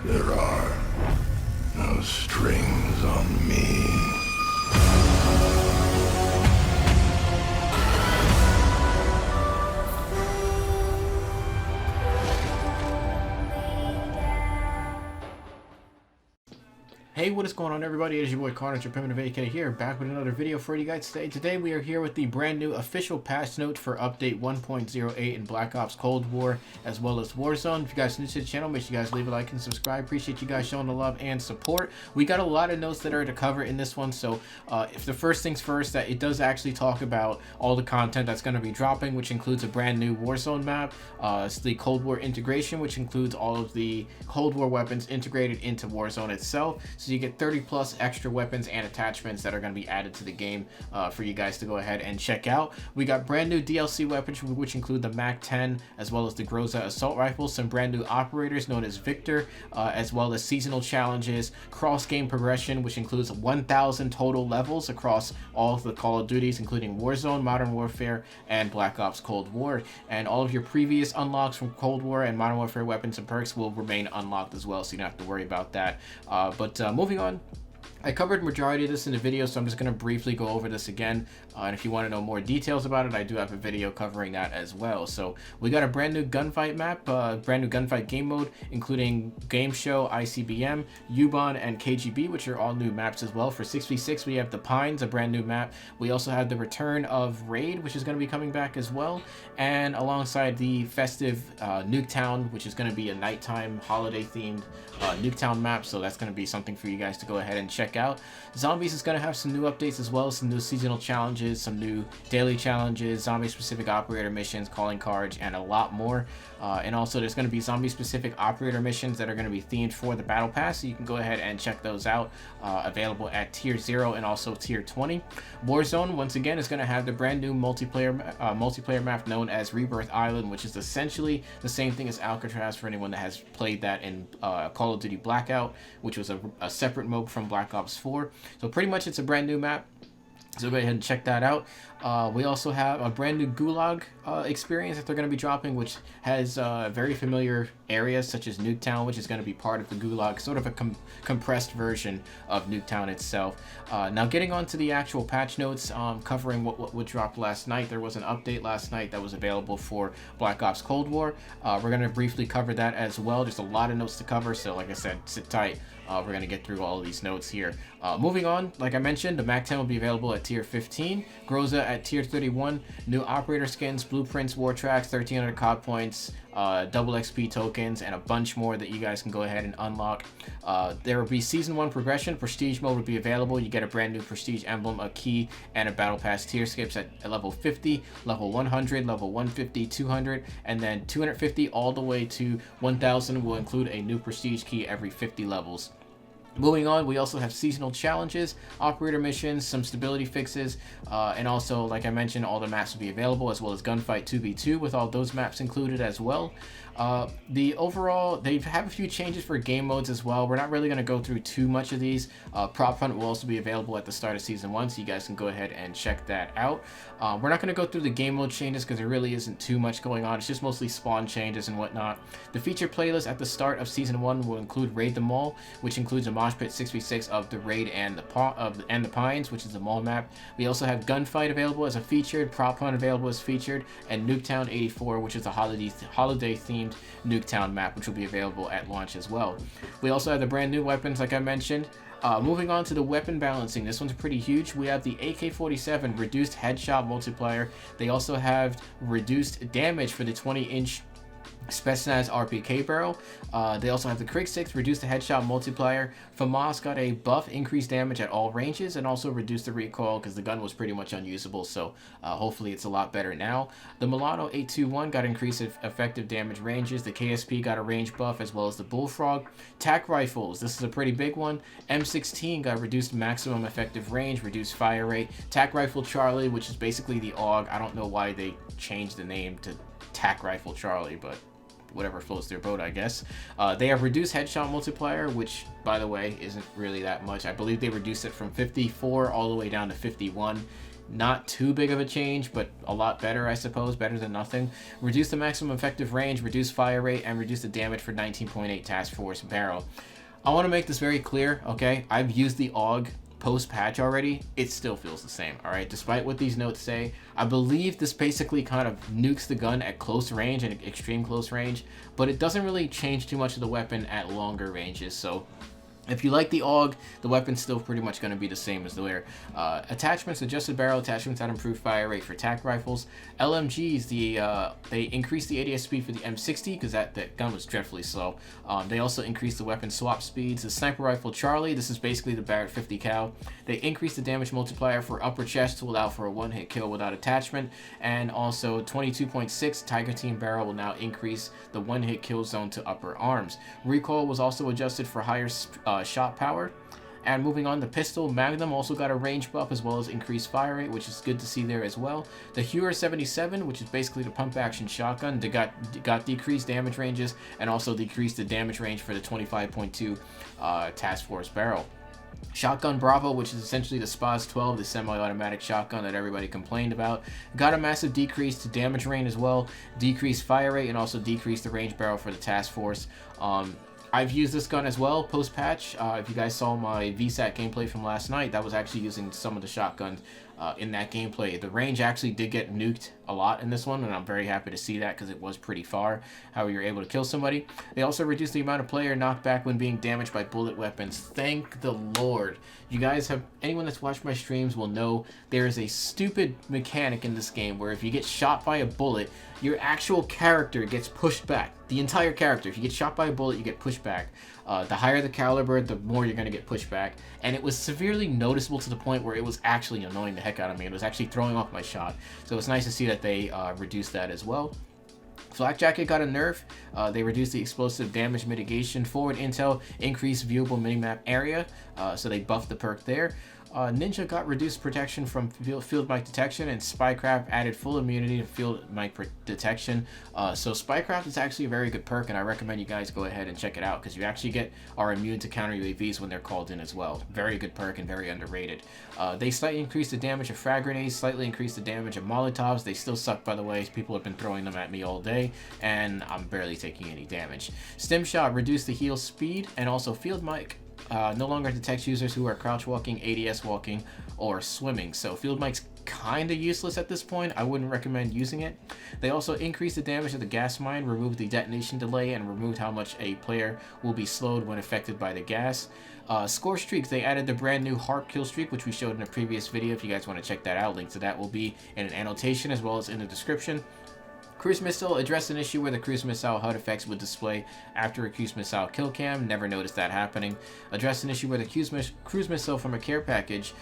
There are no strings on me. Hey, what is going on, everybody? It is your boy Carnage, your Primitive AK here, back with another video for you guys today. Today we are here with the brand new official patch note for update 1.08 in Black Ops Cold War, as well as Warzone. If you guys are new to the channel, make sure you guys leave a like and subscribe. Appreciate you guys showing the love and support. We got a lot of notes that are to cover in this one, so if the first things first, that it does actually talk about all the content that's going to be dropping, which includes a brand new Warzone map. It's the Cold War integration, which includes all of the Cold War weapons integrated into Warzone itself. So you get 30 plus extra weapons and attachments that are going to be added to the game for you guys to go ahead and check out. We got brand new DLC weapons, which include the MAC-10 as well as the Groza assault rifle, some brand new operators known as Victor, as well as seasonal challenges, cross game progression, which includes 1,000 total levels across all of the Call of Duties, including Warzone, Modern Warfare, and Black Ops Cold War. And all of your previous unlocks from Cold War and Modern Warfare weapons and perks will remain unlocked as well, so you don't have to worry about that. Moving on, I covered majority of this in the video, so I'm just going to briefly go over this again. And if you want to know more details about it, I do have a video covering that as well. So we got a brand new gunfight map, brand new gunfight game mode, including Game Show, ICBM, U-Bahn, and KGB, which are all new maps as well. For 6v6, we have the Pines, a brand new map. We also have the return of Raid, which is going to be coming back as well. And alongside the festive Nuketown, which is going to be a nighttime holiday-themed Nuketown map. So that's going to be something for you guys to go ahead and check out. Zombies is going to have some new updates as well, some new seasonal challenges, some new daily challenges, zombie specific operator missions, calling cards, and a lot more. And also there's going to be zombie specific operator missions that are going to be themed for the battle pass, so you can go ahead and check those out, available at tier 0 and also tier 20. Warzone once again is going to have the brand new multiplayer map known as Rebirth Island, which is essentially the same thing as Alcatraz for anyone that has played that in Call of Duty Blackout, which was a separate mode from Black Ops 4. So pretty much it's a brand new map, so go ahead and check that out. We also have a brand new Gulag experience that they're going to be dropping, which has very familiar areas such as Nuketown, which is going to be part of the Gulag, sort of a compressed version of Nuketown itself. Now getting on to the actual patch notes, covering what dropped last night. There was an update last night that was available for Black Ops Cold War. We're going to briefly cover that as well. There's a lot of notes to cover, so like I said, sit tight. We're going to get through all of these notes here. Moving on, like I mentioned, the MAC-10 will be available at tier 15, Groza at tier 31, new operator skins, blueprints, war tracks, 1,300 COD points, double XP tokens, and a bunch more that you guys can go ahead and unlock. There will be season 1 progression. Prestige mode will be available. You get a brand new prestige emblem, a key, and a battle pass tier skips at level 50, level 100, level 150, 200, and then 250 all the way to 1,000 will include a new prestige key every 50 levels. Moving on, we also have seasonal challenges, operator missions, some stability fixes, and also, like I mentioned, all the maps will be available, as well as Gunfight 2v2 with all those maps included as well. They have a few changes for game modes as well. We're not really going to go through too much of these. Prop Hunt will also be available at the start of Season 1, so you guys can go ahead and check that out. We're not going to go through the game mode changes because there really isn't too much going on. It's just mostly spawn changes and whatnot. The feature playlist at the start of Season 1 will include Raid the Mall, which includes a Mosh Pit 6v6 of the Raid and the Pines, which is the mall map. We also have Gunfight available as a featured, Prop Hunt available as featured, and Nuketown 84, which is a holiday-themed Nuketown map, which will be available at launch as well. We also have the brand new weapons, like I mentioned. Moving on to the weapon balancing, this one's pretty huge. We have the AK-47 reduced headshot multiplier. They also have reduced damage for the 20-inch Spetsnaz RPK barrel. They also have the Krig 6, reduced the headshot multiplier. FAMAS got a buff, increased damage at all ranges, and also reduced the recoil because the gun was pretty much unusable, so hopefully it's a lot better now. The Milano 821 got increased effective damage ranges. The KSP got a range buff, as well as the Bullfrog. TAC rifles, this is a pretty big one. M16 got reduced maximum effective range, reduced fire rate. TAC rifle Charlie, which is basically the AUG. I don't know why they changed the name to TAC rifle Charlie, but whatever floats their boat, I guess. They have reduced headshot multiplier, which, by the way, isn't really that much. I believe they reduced it from 54 all the way down to 51. Not too big of a change, but a lot better, I suppose. Better than nothing. Reduce the maximum effective range, reduce fire rate, and reduce the damage for 19.8 task force barrel. I want to make this very clear, okay? I've used the AUG post-patch already. It still feels the same, all right? Despite what these notes say, I believe this basically kind of nukes the gun at close range and extreme close range, but it doesn't really change too much of the weapon at longer ranges, so if you like the AUG, the weapon's still pretty much going to be the same as the wear. Attachments, adjusted barrel attachments that improve fire rate for tac rifles. LMGs, they increase the ADS speed for the M16 because that gun was dreadfully slow. They also increase the weapon swap speeds. The sniper rifle Charlie, this is basically the Barrett 50 cal. They increase the damage multiplier for upper chest to allow for a one-hit kill without attachment. And also 22.6 Tiger Team barrel will now increase the one-hit kill zone to upper arms. Recoil was also adjusted for higher shot power. And moving on, the pistol Magnum also got a range buff as well as increased fire rate, which is good to see there as well. The Huer 77, which is basically the pump action shotgun, they got decreased damage ranges and also decreased the damage range for the 25.2 task force barrel. Shotgun Bravo, which is essentially the SPAS 12, the semi-automatic shotgun that everybody complained about, got a massive decrease to damage range as well, decreased fire rate, and also decreased the range barrel for the task force. I've used this gun as well post-patch. If you guys saw my VSAT gameplay from last night, that was actually using some of the shotguns in that gameplay. The range actually did get nuked a lot in this one, and I'm very happy to see that because it was pretty far how you're able to kill somebody. They also reduced the amount of player knockback when being damaged by bullet weapons. Thank the Lord. You guys have, anyone that's watched my streams will know there is a stupid mechanic in this game where if you get shot by a bullet, your actual character gets pushed back. The entire character. If you get shot by a bullet, you get pushed back. The higher the caliber, the more you're going to get pushed back. And it was severely noticeable to the point where it was actually annoying the heck out of me. It was actually throwing off my shot. So it's nice to see that they reduced that as well. Flak Jacket got a nerf. They reduced the explosive damage mitigation. Forward intel, increased viewable minimap area. So they buffed the perk there. Ninja got reduced protection from field mic detection, and Spycraft added full immunity to field mic detection. So Spycraft is actually a very good perk, and I recommend you guys go ahead and check it out because you actually are immune to counter UAVs when they're called in as well. Very good perk and very underrated. They slightly increased the damage of frag grenades, slightly increased the damage of Molotovs. They still suck, by the way. People have been throwing them at me all day, and I'm barely taking any damage. Stim Shot reduced the heal speed, and also field mic no longer detects users who are crouch walking, ADS walking, or swimming. So field mic's kind of useless at this point. I wouldn't recommend using it. They also increased the damage of the gas mine, removed the detonation delay, and removed how much a player will be slowed when affected by the gas. Score streaks, they added the brand new Harp kill streak, which we showed in a previous video. If you guys want to check that out, link to that will be in an annotation as well as in the description. Cruise Missile addressed an issue where the Cruise Missile HUD effects would display after a Cruise Missile kill cam. Never noticed that happening. Addressed an issue where the Cruise Missile from a care package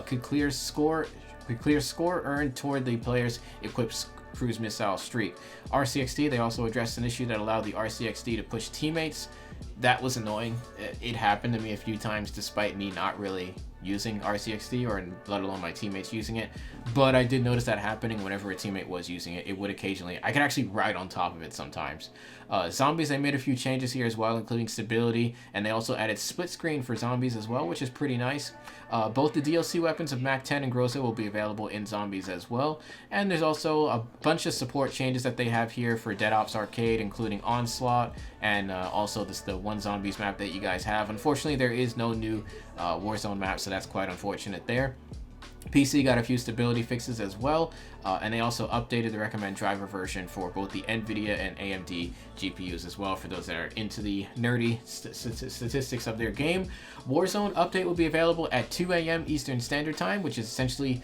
could clear score earned toward the player's equipped Cruise Missile streak. RCXD, they also addressed an issue that allowed the RCXD to push teammates. That was annoying. It happened to me a few times despite me not really using RCXD or let alone my teammates using it, but I did notice that happening whenever a teammate was using it. It would occasionally, I could actually ride on top of it sometimes. Zombies, they made a few changes here as well, including stability, and they also added split screen for zombies as well, which is pretty nice. Both the DLC weapons of Mac 10 and Grosso will be available in zombies as well, and there's also a bunch of support changes that they have here for Dead Ops Arcade, including Onslaught, and also the one zombies map that you guys have. Unfortunately, there is no new Warzone map, so that's quite unfortunate there. PC got a few stability fixes as well, and they also updated the recommend driver version for both the NVIDIA and AMD GPUs as well, for those that are into the nerdy statistics of their game. Warzone update will be available at 2 a.m. Eastern Standard Time, which is essentially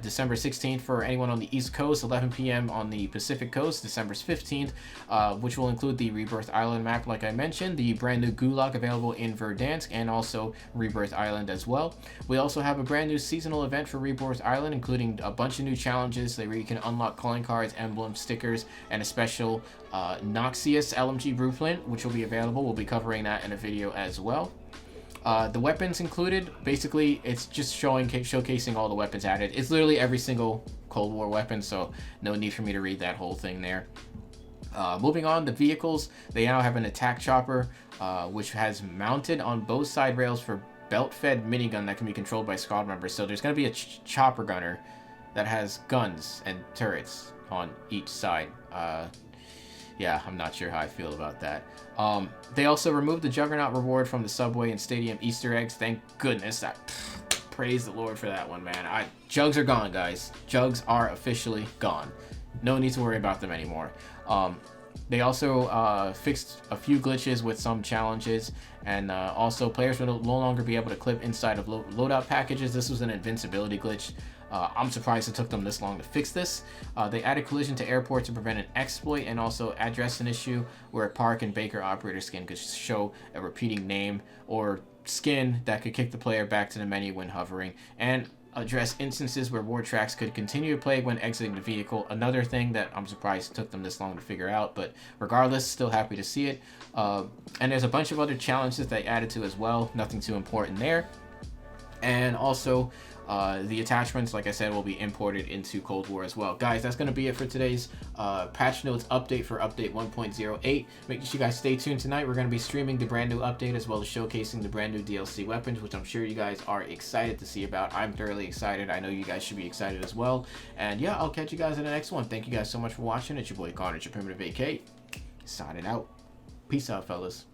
December 16th for anyone on the East Coast, 11 p.m. on the Pacific Coast, December 15th, which will include the Rebirth Island map, like I mentioned, the brand new Gulag available in Verdansk, and also Rebirth Island as well. We also have a brand new seasonal event for Rebirth Island, including a bunch of new challenges where you can unlock calling cards, emblems, stickers, and a special Noxious LMG blueprint, which will be available. We'll be covering that in a video as well. The weapons included, basically, it's just showcasing all the weapons added. It's literally every single Cold War weapon, so no need for me to read that whole thing there. Moving on, the vehicles, they now have an attack chopper, which has mounted on both side rails for belt-fed minigun that can be controlled by squad members. So there's going to be a chopper gunner that has guns and turrets on each side. Yeah, I'm not sure how I feel about that. They also removed the Juggernaut reward from the Subway and Stadium Easter eggs. Thank goodness. Praise the Lord for that one, man. Jugs are gone, guys. Jugs are officially gone. No need to worry about them anymore. They also fixed a few glitches with some challenges, and also players will no longer be able to clip inside of loadout packages. This was an invincibility glitch. I'm surprised it took them this long to fix this. They added collision to airport to prevent an exploit, and also addressed an issue where a Park and Baker operator skin could show a repeating name or skin that could kick the player back to the menu when hovering, and address instances where war tracks could continue to play when exiting the vehicle. Another thing that I'm surprised it took them this long to figure out, but regardless, still happy to see it. And there's a bunch of other challenges they added to as well. Nothing too important there. And also, the attachments, like I said, will be imported into Cold War as well. Guys, that's going to be it for today's patch notes update for update 1.08. Make sure you guys stay tuned tonight. We're going to be streaming the brand new update as well as showcasing the brand new DLC weapons, which I'm sure you guys are excited to see about. I'm thoroughly excited. I know you guys should be excited as well. And yeah, I'll catch you guys in the next one. Thank you guys so much for watching. It's your boy Connor, your Primitive AK. Signing out. Peace out, fellas.